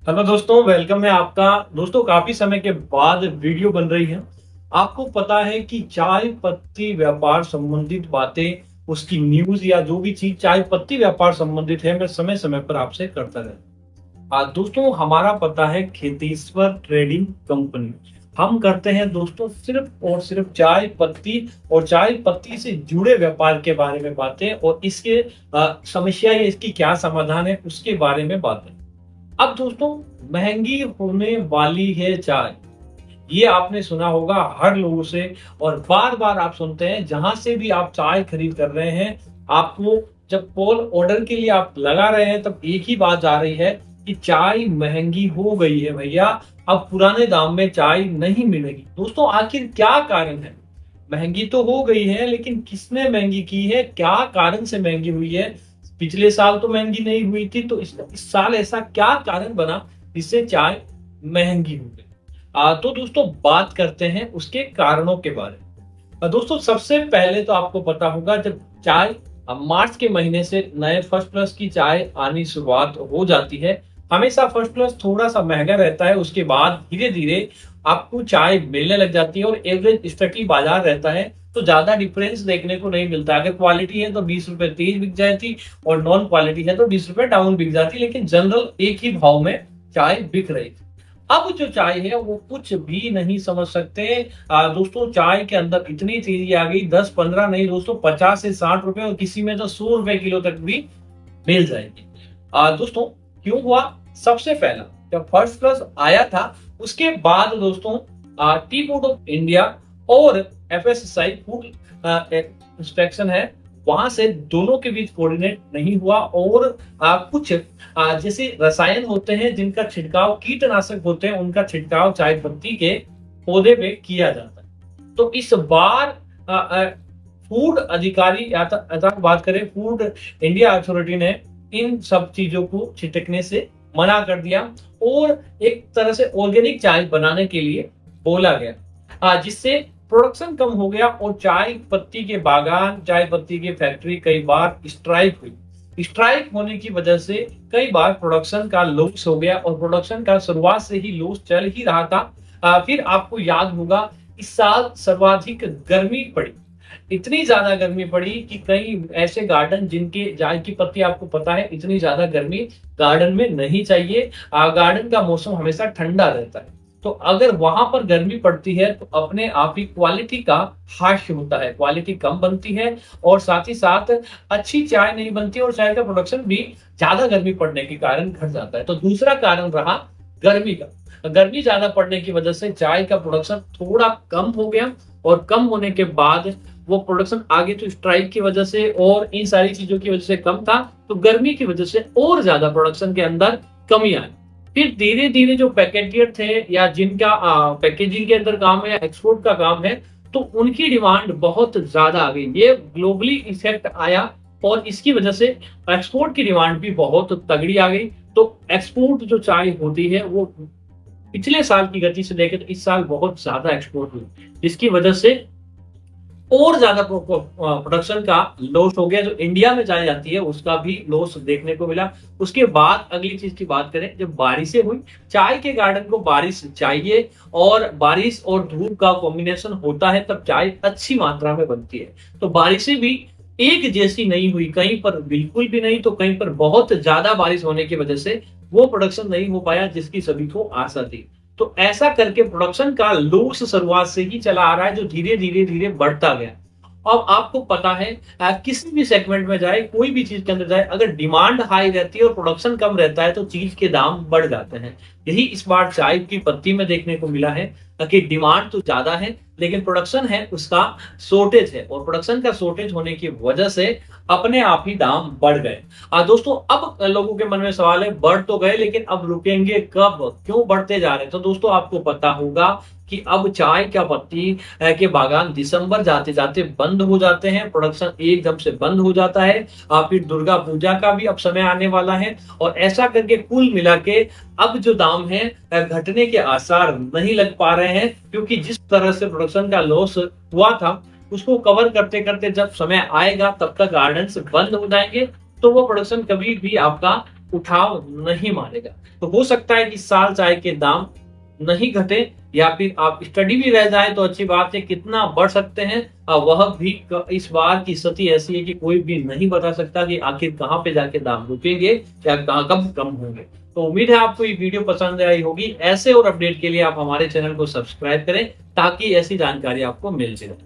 Hello दोस्तों, welcome है आपका। दोस्तों, काफी समय के बाद वीडियो बन रही है। आपको पता है कि चाय पत्ती व्यापार संबंधित बातें, उसकी न्यूज या जो भी चीज चाय पत्ती व्यापार संबंधित है, मैं समय समय पर आपसे करता रहता हूं। दोस्तों, हमारा पता है खेतीश्वर ट्रेडिंग कंपनी। हम करते हैं दोस्तों सिर्फ और सिर्फ चाय पत्ती और चाय पत्ती से जुड़े व्यापार के बारे में बातें, और इसके समस्या या इसकी क्या समाधान है उसके बारे में बातें। अब दोस्तों, महंगी होने वाली है चाय, ये आपने सुना होगा हर लोगों से। और बार बार आप सुनते हैं, जहां से भी आप चाय खरीद कर रहे हैं, आपको जब कॉल ऑर्डर के लिए आप लगा रहे हैं, तब एक ही बात आ रही है कि चाय महंगी हो गई है भैया, अब पुराने दाम में चाय नहीं मिलेगी। दोस्तों, आखिर क्या कारण है? महंगी तो हो गई है, लेकिन किसने महंगी की है, क्या कारण से महंगी हुई है? पिछले साल तो महंगी नहीं हुई थी, तो इस साल ऐसा क्या कारण बना जिससे चाय महंगी हो गई? तो दोस्तों, बात करते हैं उसके कारणों के बारे में। दोस्तों, सबसे पहले तो आपको पता होगा, जब चाय मार्च के महीने से नए फर्स्ट प्लस की चाय आनी शुरुआत हो जाती है। हमेशा फर्स्ट प्लस थोड़ा सा महंगा रहता है, उसके बाद धीरे धीरे आपको चाय मिलने लग जाती है, और एवरेज स्टडी बाजार रहता है, तो ज्यादा डिफरेंस देखने को नहीं मिलता। अगर क्वालिटी है तो 20 रुपए तेज बिक जाती, और नॉन क्वालिटी है तो 20 रुपए डाउन बिक जाती, लेकिन जनरल एक ही भाव में चाय बिक रही थी। अब जो चाय है वो कुछ भी नहीं समझ सकते। दोस्तों, चाय के अंदर इतनी तेजी आ गई, 10-15 नहीं दोस्तों, 50 से 60 रुपए, और किसी में तो 100 रुपए किलो तक भी मिल जाएगी। दोस्तों, क्यों हुआ? सबसे पहला, जब फर्स्ट प्लस आया था, उसके बाद दोस्तों टी बोर्ड ऑफ इंडिया और एफएसएसआई फूड इंस्पेक्शन है, वहां से दोनों के बीच कोऑर्डिनेट नहीं हुआ, और कुछ जैसे रसायन होते हैं जिनका छिड़काव, कीटनाशक होते हैं उनका छिड़काव चाय पत्ती के पौधे पे किया जाता है। तो इस बार फूड अधिकारी अर्थात बात करें, फूड इंडिया अथॉरिटी ने इन सब चीजों को छिटकने से मना कर दिया, और एक तरह से ऑर्गेनिक चाय बनाने के लिए बोला गया, जिससे प्रोडक्शन कम हो गया, और चाय पत्ती के बागान, चाय पत्ती के फैक्ट्री कई बार स्ट्राइक हुई। स्ट्राइक होने की वजह से कई बार प्रोडक्शन का लॉस हो गया, और प्रोडक्शन का शुरुआत से ही लॉस चल ही रहा था। फिर आपको याद होगा, इस साल सर्वाधिक गर्मी पड़ी, इतनी ज्यादा गर्मी पड़ी कि कई ऐसे गार्डन जिनके चाय की पत्ती, आपको पता है इतनी ज्यादा गर्मी गार्डन में नहीं चाहिए। गार्डन का मौसम हमेशा ठंडा रहता है, तो अगर वहां पर गर्मी पड़ती है तो अपने आप ही क्वालिटी का हास्य होता है, क्वालिटी कम बनती है, और साथ ही साथ अच्छी चाय नहीं बनती, और चाय का प्रोडक्शन भी ज्यादा गर्मी पड़ने के कारण घट जाता है। तो दूसरा कारण रहा गर्मी का। गर्मी ज्यादा पड़ने की वजह से चाय का प्रोडक्शन थोड़ा कम हो गया, और कम होने के बाद वो प्रोडक्शन आगे तो स्ट्राइक की वजह से और इन सारी चीजों की वजह से कम था, तो गर्मी की वजह से और ज्यादा प्रोडक्शन के अंदर कमी आई। फिर धीरे धीरे जो पैकेटियर थे, या जिनका पैकेजिंग के अंदर काम है या एक्सपोर्ट का काम है, तो उनकी डिमांड बहुत ज्यादा आ गई। ये ग्लोबली इफेक्ट आया, और इसकी वजह से एक्सपोर्ट की डिमांड भी बहुत तगड़ी आ गई। तो एक्सपोर्ट जो चाय होती है, वो पिछले साल की गति से देखें तो इस साल बहुत ज्यादा एक्सपोर्ट हुई, जिसकी वजह से और ज्यादा प्रोडक्शन का लॉस हो गया। जो इंडिया में चाय जाती है उसका भी लॉस देखने को मिला। उसके बाद अगली चीज की बात करें, जब बारिशें हुई, चाय के गार्डन को बारिश चाहिए, और बारिश और धूप का कॉम्बिनेशन होता है तब चाय अच्छी मात्रा में बनती है। तो बारिशें भी एक जैसी नहीं हुई, कहीं पर बिल्कुल भी नहीं, तो कहीं पर बहुत ज्यादा बारिश होने की वजह से वो प्रोडक्शन नहीं हो पाया जिसकी सभी को आशा थी। तो ऐसा करके प्रोडक्शन का लॉस शुरुआत से ही चला आ रहा है, जो धीरे धीरे धीरे बढ़ता गया। अब आपको पता है, किसी भी सेगमेंट में जाए, कोई भी चीज के अंदर जाए, अगर डिमांड हाई रहती है और प्रोडक्शन कम रहता है तो चीज के दाम बढ़ जाते हैं। यही इस बार चाय की पत्ती में देखने को मिला है कि डिमांड तो ज्यादा है, लेकिन प्रोडक्शन है उसका शॉर्टेज है, और प्रोडक्शन का शॉर्टेज होने की वजह से अपने आप ही दाम बढ़ गए। दोस्तों, अब लोगों के मन में सवाल है, बढ़ तो गए लेकिन अब रुकेंगे कब, क्यों बढ़ते जा रहे हैं? तो दोस्तों, आपको पता होगा कि अब चाय का पत्ती के बागान दिसंबर जाते जाते बंद हो जाते हैं, प्रोडक्शन एकदम से बंद हो जाता है। फिर दुर्गा पूजा का भी अब समय आने वाला है, और ऐसा करके कुल मिला के अब जो दाम है घटने के आसार नहीं लग पा रहे हैं, क्योंकि जिस तरह से प्रोडक्शन का लॉस हुआ था उसको कवर करते करते जब समय आएगा तब तक गार्डन बंद हो जाएंगे, तो वो प्रोडक्शन कभी भी आपका उठाव नहीं मारेगा। तो हो सकता है कि इस साल चाय के दाम नहीं घटे, या फिर आप स्टडी भी रह जाए तो अच्छी बात है, कितना बढ़ सकते हैं वह भी इस बार की स्थिति ऐसी है कि कोई भी नहीं बता सकता कि आखिर कहाँ पे जाके दाम रुकेंगे या कब कम होंगे। तो उम्मीद है आपको ये वीडियो पसंद आई होगी। ऐसे और अपडेट के लिए आप हमारे चैनल को सब्सक्राइब करें ताकि ऐसी जानकारी आपको मिल जाए।